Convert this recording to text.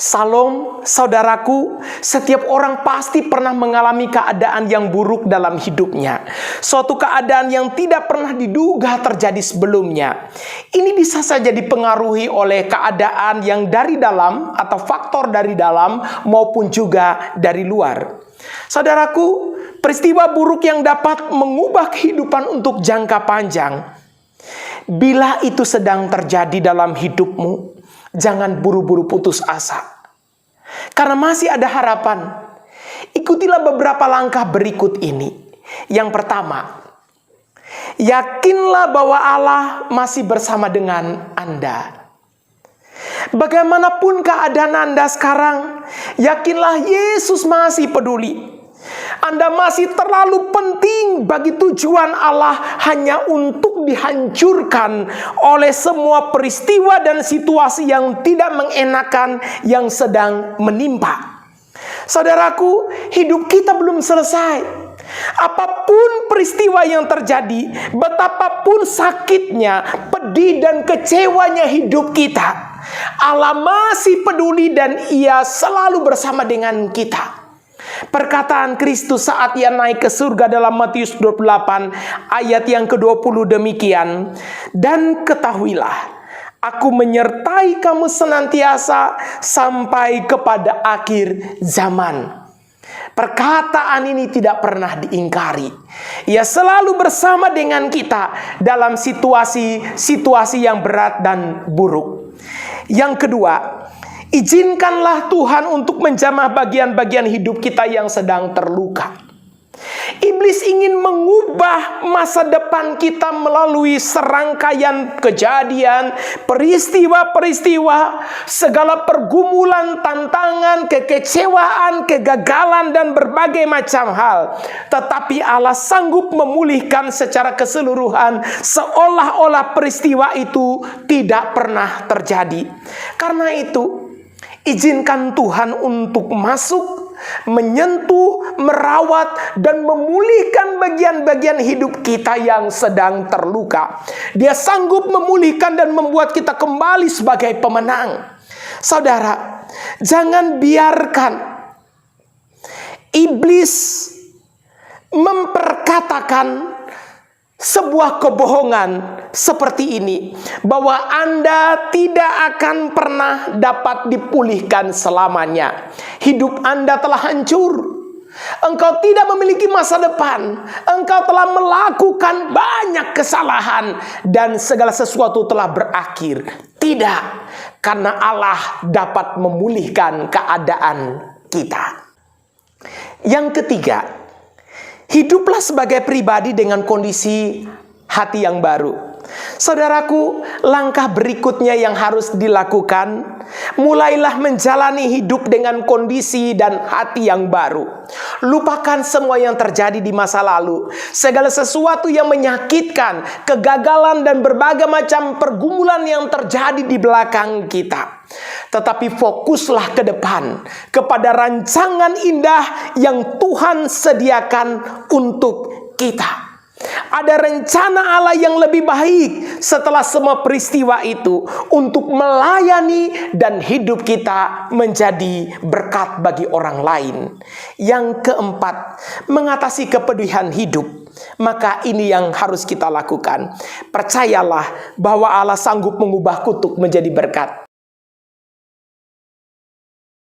Salom, saudaraku, setiap orang pasti pernah mengalami keadaan yang buruk dalam hidupnya. Suatu keadaan yang tidak pernah diduga terjadi sebelumnya. Ini bisa saja dipengaruhi oleh keadaan yang dari dalam atau faktor dari dalam maupun juga dari luar. Saudaraku, peristiwa buruk yang dapat mengubah kehidupan untuk jangka panjang. Bila itu sedang terjadi dalam hidupmu, jangan buru-buru putus asa. Karena masih ada harapan. Ikutilah beberapa langkah berikut ini. Yang pertama, yakinlah bahwa Allah masih bersama dengan Anda. Bagaimanapun keadaan Anda sekarang, yakinlah Yesus masih peduli. Anda masih terlalu penting bagi tujuan Allah hanya untuk dihancurkan oleh semua peristiwa dan situasi yang tidak mengenakan yang sedang menimpa. Saudaraku, hidup kita belum selesai. Apapun peristiwa yang terjadi, betapapun sakitnya, pedih dan kecewanya hidup kita, Allah masih peduli dan Ia selalu bersama dengan kita. Perkataan Kristus saat Ia naik ke surga dalam Matius 28 ayat yang ke-20 demikian. Dan ketahuilah, Aku menyertai kamu senantiasa sampai kepada akhir zaman. Perkataan ini tidak pernah diingkari. Ia selalu bersama dengan kita dalam situasi yang berat dan buruk. Yang kedua, izinkanlah Tuhan untuk menjamah bagian-bagian hidup kita yang sedang terluka. Iblis ingin mengubah masa depan kita melalui serangkaian kejadian, peristiwa-peristiwa, segala pergumulan, tantangan, kekecewaan, kegagalan, dan berbagai macam hal. Tetapi Allah sanggup memulihkan secara keseluruhan seolah-olah peristiwa itu tidak pernah terjadi. Karena itu, izinkan Tuhan untuk masuk, menyentuh, merawat, dan memulihkan bagian-bagian hidup kita yang sedang terluka. Dia sanggup memulihkan dan membuat kita kembali sebagai pemenang. Saudara, jangan biarkan iblis memperkatakan sebuah kebohongan seperti ini, bahwa Anda tidak akan pernah dapat dipulihkan selamanya. Hidup Anda telah hancur. Engkau tidak memiliki masa depan. Engkau telah melakukan banyak kesalahan dan segala sesuatu telah berakhir. Tidak, karena Allah dapat memulihkan keadaan kita. Yang ketiga, hiduplah sebagai pribadi dengan kondisi hati yang baru. Saudaraku, langkah berikutnya yang harus dilakukan, mulailah menjalani hidup dengan kondisi dan hati yang baru. Lupakan semua yang terjadi di masa lalu, segala sesuatu yang menyakitkan, kegagalan dan berbagai macam pergumulan yang terjadi di belakang kita. Tetapi fokuslah ke depan, kepada rancangan indah yang Tuhan sediakan untuk kita. Ada rencana Allah yang lebih baik setelah semua peristiwa itu, untuk melayani dan hidup kita menjadi berkat bagi orang lain. Yang keempat, mengatasi kepedihan hidup. Maka ini yang harus kita lakukan. Percayalah bahwa Allah sanggup mengubah kutuk menjadi berkat.